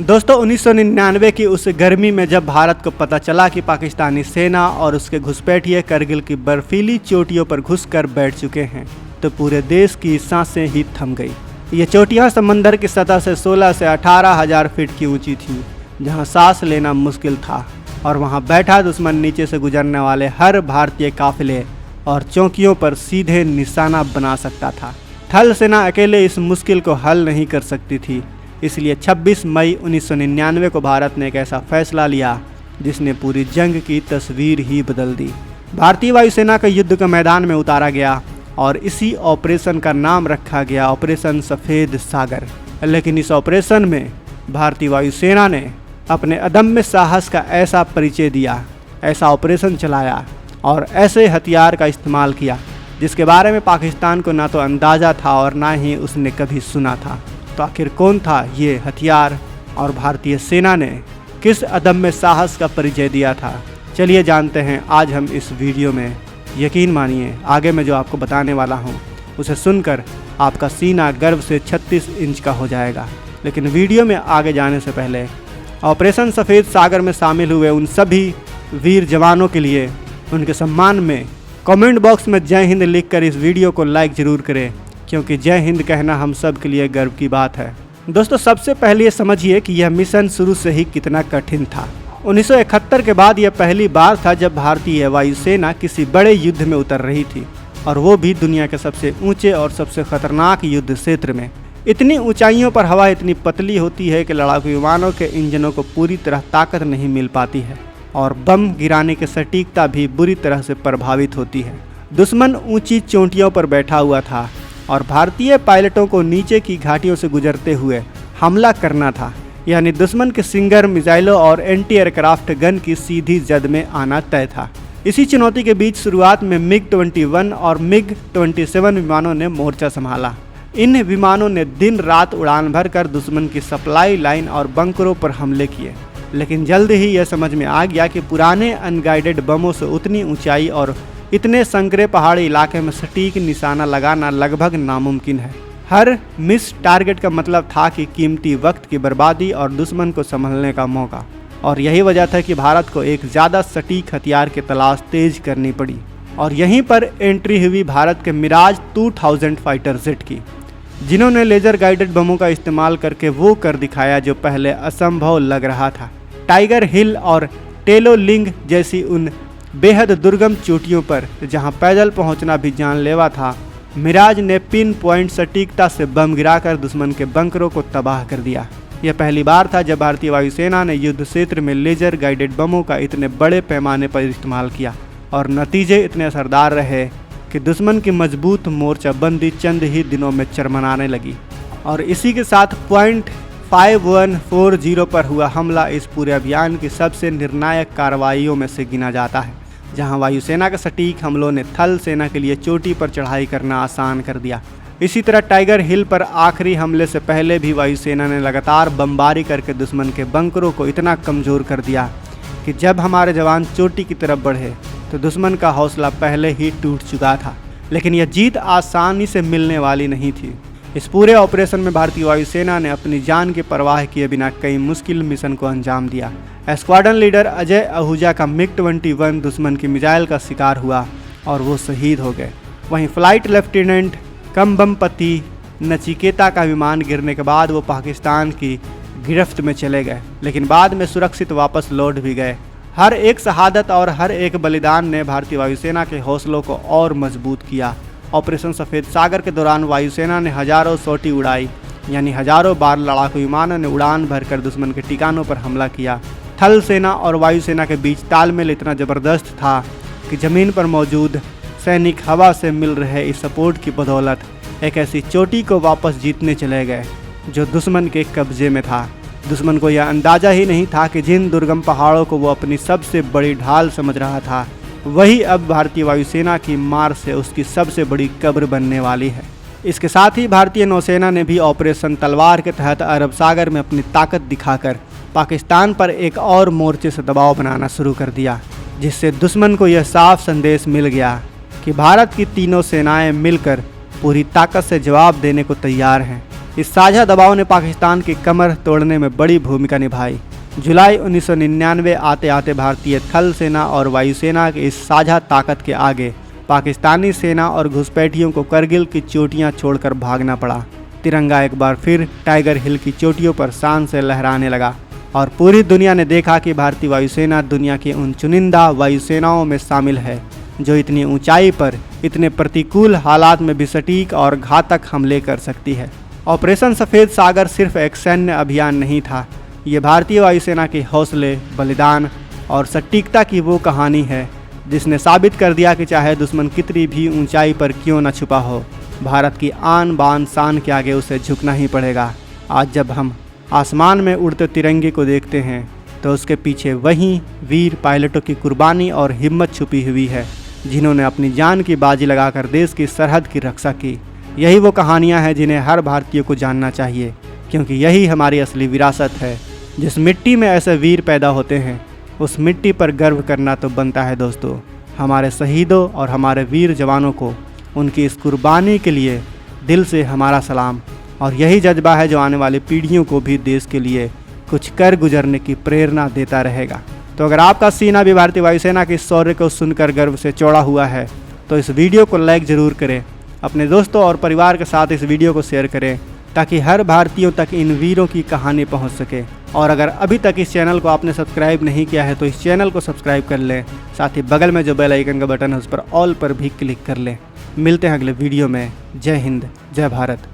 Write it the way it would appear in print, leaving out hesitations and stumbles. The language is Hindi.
दोस्तों 1999 की उस गर्मी में जब भारत को पता चला कि पाकिस्तानी सेना और उसके घुसपैठिए करगिल की बर्फीली चोटियों पर घुसकर बैठ चुके हैं, तो पूरे देश की सांसें ही थम गई। ये चोटियां समंदर की सतह से 16 से 18,000 फीट की ऊंची थीं, जहां सांस लेना मुश्किल था, और वहां बैठा दुश्मन नीचे से गुजरने वाले हर भारतीय काफिले और चौकियों पर सीधे निशाना बना सकता था। थल सेना अकेले इस मुश्किल को हल नहीं कर सकती थी, इसलिए 26 मई 1999 को भारत ने एक ऐसा फैसला लिया जिसने पूरी जंग की तस्वीर ही बदल दी। भारतीय वायुसेना को युद्ध के मैदान में उतारा गया और इसी ऑपरेशन का नाम रखा गया ऑपरेशन सफ़ेद सागर। लेकिन इस ऑपरेशन में भारतीय वायुसेना ने अपने अदम्य साहस का ऐसा परिचय दिया, ऐसा ऑपरेशन चलाया और ऐसे हथियार का इस्तेमाल किया जिसके बारे में पाकिस्तान को ना तो अंदाज़ा था और ना ही उसने कभी सुना था। तो आखिर कौन था ये हथियार और भारतीय सेना ने किस अदम्य साहस का परिचय दिया था, चलिए जानते हैं आज हम इस वीडियो में। यकीन मानिए आगे मैं जो आपको बताने वाला हूँ उसे सुनकर आपका सीना गर्व से 36 इंच का हो जाएगा। लेकिन वीडियो में आगे जाने से पहले ऑपरेशन सफ़ेद सागर में शामिल हुए उन सभी वीर जवानों के लिए उनके सम्मान में कमेंट बॉक्स में जय हिंद लिखकर इस वीडियो को लाइक ज़रूर करें, क्योंकि जय हिंद कहना हम सब के लिए गर्व की बात है। दोस्तों सबसे पहले ये समझिए कि यह मिशन शुरू से ही कितना कठिन था। 1971 के बाद यह पहली बार था जब भारतीय वायुसेना किसी बड़े युद्ध में उतर रही थी, और वो भी दुनिया के सबसे ऊंचे और सबसे खतरनाक युद्ध क्षेत्र में। इतनी ऊंचाइयों पर हवा इतनी पतली होती है कि लड़ाकू विमानों के इंजनों को पूरी तरह ताकत नहीं मिल पाती है, और बम गिराने की सटीकता भी बुरी तरह से प्रभावित होती है। दुश्मन ऊंची चोटियों पर बैठा हुआ था और भारतीय पायलटों को नीचे की घाटियों से गुजरते हुए हमला करना था, यानी दुश्मन के सिंगर मिसाइलों और एंटी एयरक्राफ्ट गन की सीधी जद में आना तय था। इसी चुनौती के बीच शुरुआत में MiG-21 और MiG-27 विमानों ने मोर्चा संभाला। इन विमानों ने दिन रात उड़ान भरकर दुश्मन की सप्लाई लाइन और बंकरों पर हमले किए, लेकिन जल्द ही यह समझ में आ गया कि पुराने अनगाइडेड बमों से उतनी ऊंचाई और इतने संकरे पहाड़ी इलाके में सटीक निशाना लगाना लगभग नामुमकिन है। हर मिस टारगेट का मतलब था कि कीमती वक्त की बर्बादी और दुश्मन को संभलने का मौका, और यही वजह था कि भारत को एक ज़्यादा सटीक हथियार की तलाश तेज करनी पड़ी। और यहीं पर एंट्री हुई भारत के मिराज 2000 फाइटर जेट की, जिन्होंने लेज़र गाइडेड बमों का इस्तेमाल करके वो कर दिखाया जो पहले असंभव लग रहा था। टाइगर हिल और टेलोलिंग जैसी उन बेहद दुर्गम चोटियों पर जहां पैदल पहुंचना भी जानलेवा था, मिराज ने पिन पॉइंट सटीकता से बम गिराकर दुश्मन के बंकरों को तबाह कर दिया। यह पहली बार था जब भारतीय वायुसेना ने युद्ध क्षेत्र में लेजर गाइडेड बमों का इतने बड़े पैमाने पर इस्तेमाल किया, और नतीजे इतने असरदार रहे कि दुश्मन की मजबूत मोर्चाबंदी चंद ही दिनों में चरमराने लगी। और इसी के साथ पॉइंट 5140 पर हुआ हमला इस पूरे अभियान की सबसे निर्णायक कार्रवाइयों में से गिना जाता है, जहां वायुसेना के सटीक हमलों ने थल सेना के लिए चोटी पर चढ़ाई करना आसान कर दिया। इसी तरह टाइगर हिल पर आखिरी हमले से पहले भी वायुसेना ने लगातार बमबारी करके दुश्मन के बंकरों को इतना कमज़ोर कर दिया कि जब हमारे जवान चोटी की तरफ बढ़े तो दुश्मन का हौसला पहले ही टूट चुका था। लेकिन यह जीत आसानी से मिलने वाली नहीं थी। इस पूरे ऑपरेशन में भारतीय वायुसेना ने अपनी जान की परवाह किए बिना कई मुश्किल मिशन को अंजाम दिया। स्क्वाड्रन लीडर अजय आहूजा का MiG-21 दुश्मन की मिसाइल का शिकार हुआ और वो शहीद हो गए। वहीं फ्लाइट लेफ्टिनेंट कंबमपति नचिकेता का विमान गिरने के बाद वो पाकिस्तान की गिरफ्त में चले गए, लेकिन बाद में सुरक्षित वापस लौट भी गए। हर एक शहादत और हर एक बलिदान ने भारतीय वायुसेना के हौसलों को और मजबूत किया। ऑपरेशन सफ़ेद सागर के दौरान वायुसेना ने हजारों सोटी उड़ाई, यानी हजारों बार लड़ाकू विमानों ने उड़ान भरकर दुश्मन के ठिकानों पर हमला किया। थल सेना और वायुसेना के बीच तालमेल इतना ज़बरदस्त था कि ज़मीन पर मौजूद सैनिक हवा से मिल रहे इस सपोर्ट की बदौलत एक ऐसी चोटी को वापस जीतने चले गए जो दुश्मन के कब्जे में था। दुश्मन को यह अंदाज़ा ही नहीं था कि जिन दुर्गम पहाड़ों को वो अपनी सबसे बड़ी ढाल समझ रहा था, वही अब भारतीय वायुसेना की मार से उसकी सबसे बड़ी कब्र बनने वाली है। इसके साथ ही भारतीय नौसेना ने भी ऑपरेशन तलवार के तहत अरब सागर में अपनी ताकत दिखाकर पाकिस्तान पर एक और मोर्चे से दबाव बनाना शुरू कर दिया, जिससे दुश्मन को यह साफ संदेश मिल गया कि भारत की तीनों सेनाएं मिलकर पूरी ताकत से जवाब देने को तैयार हैं। इस साझा दबाव ने पाकिस्तान की कमर तोड़ने में बड़ी भूमिका निभाई। जुलाई 1999 आते आते भारतीय थल सेना और वायुसेना की इस साझा ताकत के आगे पाकिस्तानी सेना और घुसपैठियों को करगिल की चोटियां छोड़कर भागना पड़ा। तिरंगा एक बार फिर टाइगर हिल की चोटियों पर शान से लहराने लगा और पूरी दुनिया ने देखा कि भारतीय वायुसेना दुनिया की उन चुनिंदा वायुसेनाओं में शामिल है जो इतनी ऊंचाई पर इतने प्रतिकूल हालात में भी सटीक और घातक हमले कर सकती है। ऑपरेशन सफ़ेद सागर सिर्फ एक सैन्य अभियान नहीं था, ये भारतीय वायुसेना के हौसले, बलिदान और सटीकता की वो कहानी है जिसने साबित कर दिया कि चाहे दुश्मन कितनी भी ऊंचाई पर क्यों न छुपा हो, भारत की आन बान शान के आगे उसे झुकना ही पड़ेगा। आज जब हम आसमान में उड़ते तिरंगे को देखते हैं तो उसके पीछे वही वीर पायलटों की कुर्बानी और हिम्मत छुपी हुई है जिन्होंने अपनी जान की बाजी लगाकर देश की सरहद की रक्षा की। यही वो कहानियां हैं जिन्हें हर भारतीय को जानना चाहिए, क्योंकि यही हमारी असली विरासत है। जिस मिट्टी में ऐसे वीर पैदा होते हैं उस मिट्टी पर गर्व करना तो बनता है दोस्तों। हमारे शहीदों और हमारे वीर जवानों को उनकी इस कुर्बानी के लिए दिल से हमारा सलाम। और यही जज्बा है जो आने वाली पीढ़ियों को भी देश के लिए कुछ कर गुजरने की प्रेरणा देता रहेगा। तो अगर आपका सीना भी भारतीय वायुसेना के शौर्य को सुनकर गर्व से चौड़ा हुआ है तो इस वीडियो को लाइक ज़रूर करें, अपने दोस्तों और परिवार के साथ इस वीडियो को शेयर करें ताकि हर भारतीयों तक इन वीरों की कहानी पहुंच सके। और अगर अभी तक इस चैनल को आपने सब्सक्राइब नहीं किया है तो इस चैनल को सब्सक्राइब कर लें, साथ ही बगल में जो बेल आइकन का बटन है उस पर ऑल पर भी क्लिक कर लें। मिलते हैं अगले वीडियो में। जय हिंद, जय भारत।